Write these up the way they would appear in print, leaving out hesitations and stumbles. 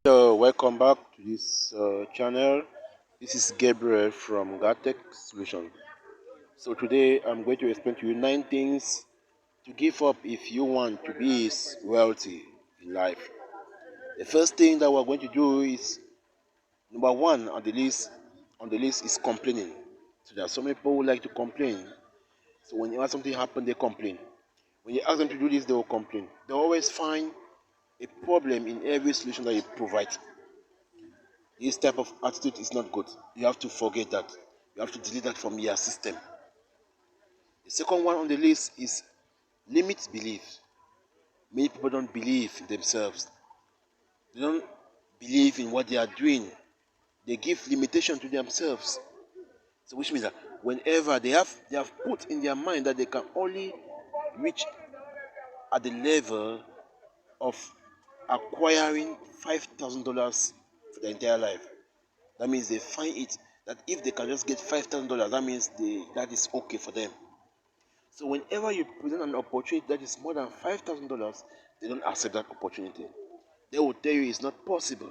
So, welcome back to this channel. This is Gabriel from Gatech Solution. So, today I'm going to explain to you 9 things to give up if you want to be wealthy in life. The first thing that we're going to do is number one on the list. Is complaining. So, there are so many people who like to complain. So, when you have something happen, they complain. When you ask them to do this, they will complain. They always find a problem in every solution that you provide. This type of attitude is not good. You have to forget that. You have to delete that from your system. The second one on the list is limit belief. Many people don't believe in themselves. They don't believe in what they are doing. They give limitation to themselves. So which means that whenever they have put in their mind that they can only reach at the level of acquiring $5,000 for their entire life. That means they find it that if they can just get $5,000, that means that is okay for them. So whenever you present an opportunity that is more than $5,000, they don't accept that opportunity. They will tell you it's not possible.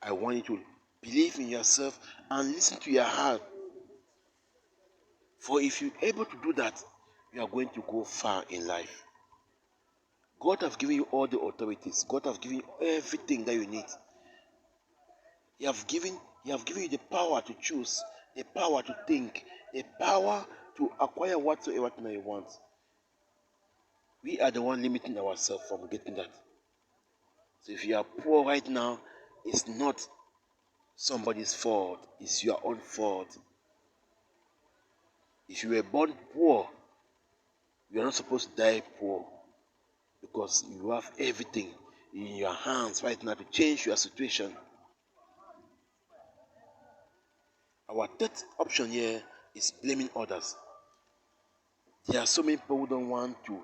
I want you to believe in yourself and listen to your heart. For if you're able to do that, you are going to go far in life. God has given you all the authorities. God has given you everything that you need. He have given you the power to choose, the power to think, the power to acquire whatsoever thing you want. We are the one limiting ourselves from getting that. So if you are poor right now, it's not somebody's fault, it's your own fault. If you were born poor, you are not supposed to die poor because you have everything in your hands right now to change your situation. Our third option here is blaming others. There are so many people who don't want to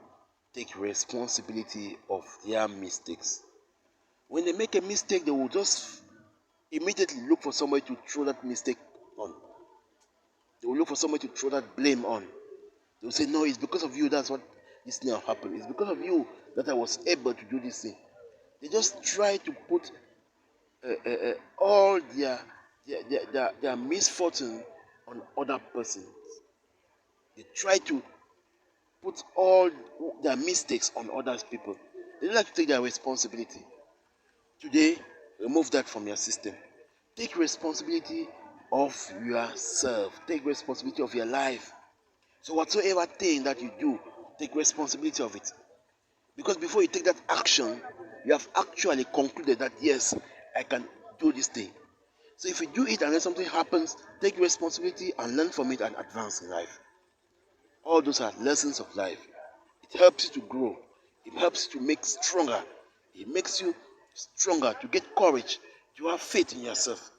take responsibility of their mistakes. When they make a mistake, they will just immediately look for somebody to throw that mistake on. They will look for somebody to throw that blame on. They will say, no, it's because of you that's what this thing happened. It's because of you that I was able to do this thing. They just try to put all their misfortune on other persons. They try to put all their mistakes on other people. They don't like to take their responsibility. Today, remove that from your system. Take responsibility of yourself. Take responsibility of your life. So whatsoever thing that you do, take responsibility of it. Because before you take that action, you have actually concluded that yes, I can do this thing. So if you do it and then something happens, take responsibility and learn from it and advance in life. All those are lessons of life. It helps you to grow. It helps you to make stronger. It makes you stronger to get courage, to have faith in yourself,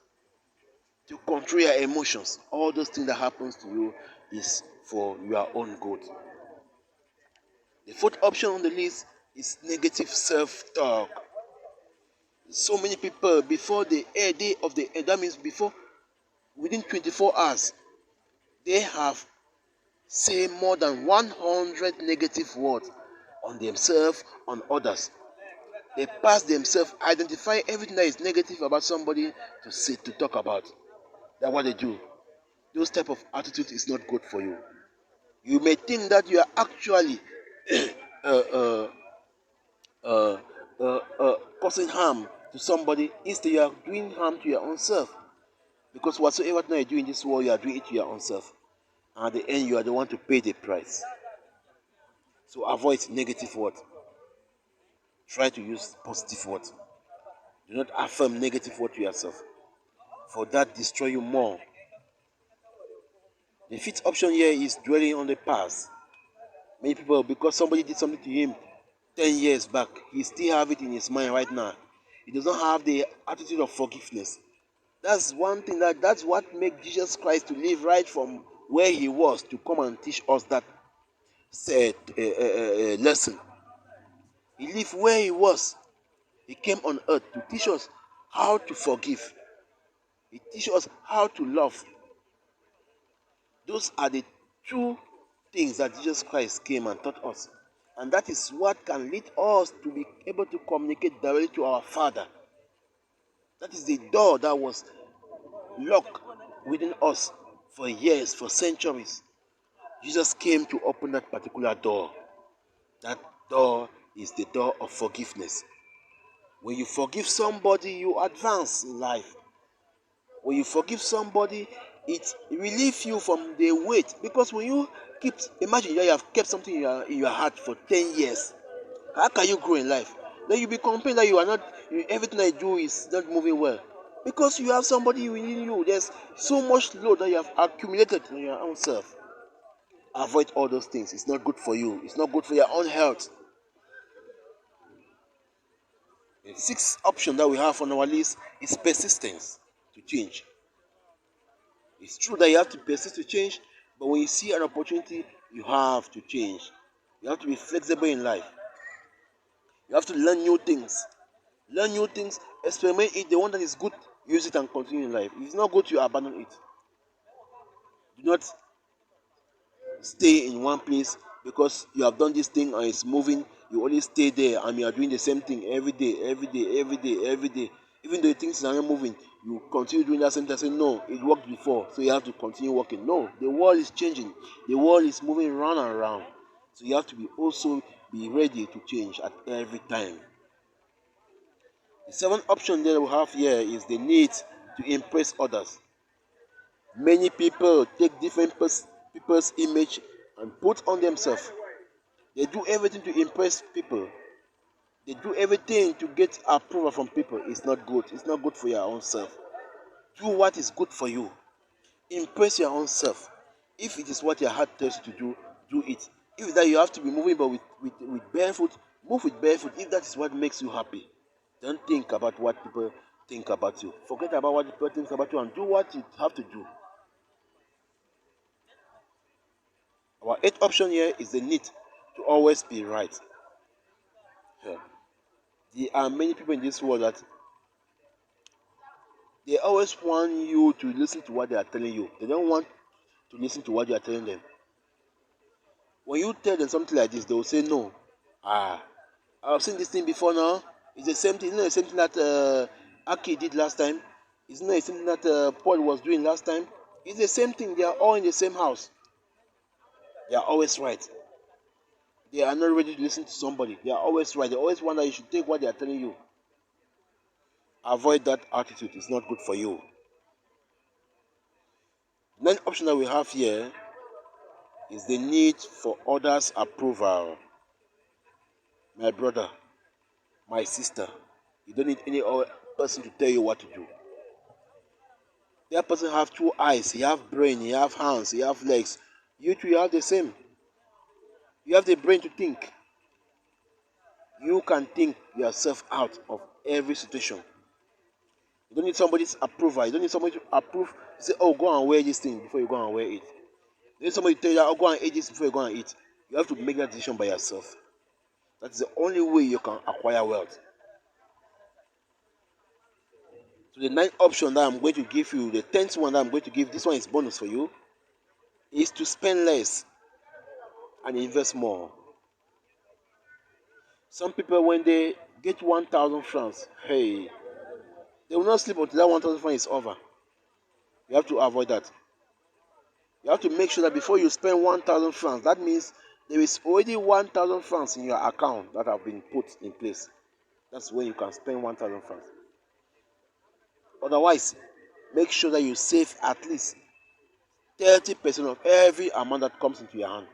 to control your emotions. All those things that happens to you is for your own good. The fourth option on the list is negative self-talk. So many people before the day of the end, that means before within 24 hours, they have say more than 100 negative words on themselves, on others. They pass themselves, identify everything that is negative about somebody to say, to talk about. That's what they do. Those type of attitude is not good for you. You may think that you are actually uh, uh, uh, causing harm to somebody. Instead, you are doing harm to your own self. Because whatsoever thing you do in this world, you are doing it to your own self. And at the end, you are the one to pay the price. So avoid negative words. Try to use positive words. Do not affirm negative word to yourself. For that destroy you more. The fifth option here is dwelling on the past. Many people, because somebody did something to him 10 years back, he still have it in his mind right now. He does not have the attitude of forgiveness. That's one thing that's what makes Jesus Christ to live right from where he was to come and teach us that said lesson. He lived where he was. He came on earth to teach us how to forgive. He teaches us how to love. Those are the two things that Jesus Christ came and taught us. And that is what can lead us to be able to communicate directly to our Father. That is the door that was locked within us for years, for centuries. Jesus came to open that particular door. That door is the door of forgiveness. When you forgive somebody, you advance in life. When you forgive somebody, it relieves you from the weight. Because when you keep, imagine you have kept something in your heart for 10 years. How can you grow in life? Then you be complaining that you are not, everything I do is not moving well. Because you have somebody within you. There's so much load that you have accumulated in your own self. Avoid all those things. It's not good for you. It's not good for your own health. The sixth option that we have on our list is persistence to change. It's true that you have to persist to change, but when you see an opportunity, you have to change. You have to be flexible in life. You have to learn new things. Learn new things, experiment it. The one that is good, use it and continue in life. If it's not good, you abandon it. Do not stay in one place because you have done this thing and it's moving. You only stay there and you are doing the same thing every day, every day, every day, every day. Even though things are not moving, you continue doing that same thing. Say no, it worked before, so you have to continue working. No, the world is changing. The world is moving round and round, so you have to be ready to change at every time. The seventh option that we have here is the need to impress others. Many people take different people's image and put on themselves. They do everything to impress people. They do everything to get approval from people. It's not good. It's not good for your own self. Do what is good for you. Impress your own self. If it is what your heart tells you to do, do it. If that you have to be moving but with barefoot, move with barefoot if that is what makes you happy. Don't think about what people think about you. Forget about what people think about you and do what you have to do. Our eighth option here is the need to always be right. Yeah. There are many people in this world that they always want you to listen to what they are telling you. They don't want to listen to what you are telling them. When you tell them something like this, they will say no. I've seen this thing before now. It's the same thing. It's not the same thing that Aki did last time. It's not the same thing that Paul was doing last time. It's the same thing. They are all in the same house. They are always right. They are not ready to listen to somebody. They are always right. They always want that you should take what they are telling you. Avoid that attitude. It's not good for you. The next option that we have here is the need for others' approval. My brother, my sister, you don't need any other person to tell you what to do. That person have two eyes, he have brain, he have hands, he have legs. You two, you have the same. You have the brain to think. You can think yourself out of every situation. You don't need somebody's approval. You don't need somebody to approve. Say, oh, go and wear this thing before you go and wear it. You need somebody to tell you, oh, go and eat this before you go and eat. You have to make that decision by yourself. That's the only way you can acquire wealth. So the ninth option that I'm going to give you, the 10th one that I'm going to give, this one is bonus for you, is to spend less and invest more. Some people, when they get 1,000 francs, hey, they will not sleep until that 1,000 francs is over. You have to avoid that. You have to make sure that before you spend 1,000 francs, that means there is already 1,000 francs in your account that have been put in place. That's when you can spend 1,000 francs. Otherwise, make sure that you save at least 30% of every amount that comes into your hand.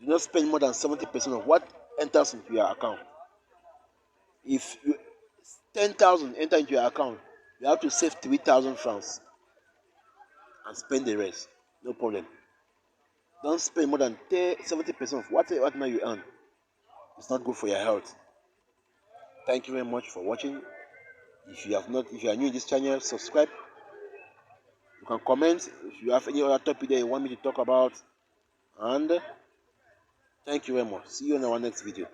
Do not spend more than 70% of what enters into your account. If 10,000 enter into your account, you have to save 3,000 francs and spend the rest. No problem. Don't spend more than 70% of whatever you earn. It's not good for your health. Thank you very much for watching. If you are new in this channel, subscribe. You can comment if you have any other topic that you want me to talk about. And thank you very much. See you in our next video.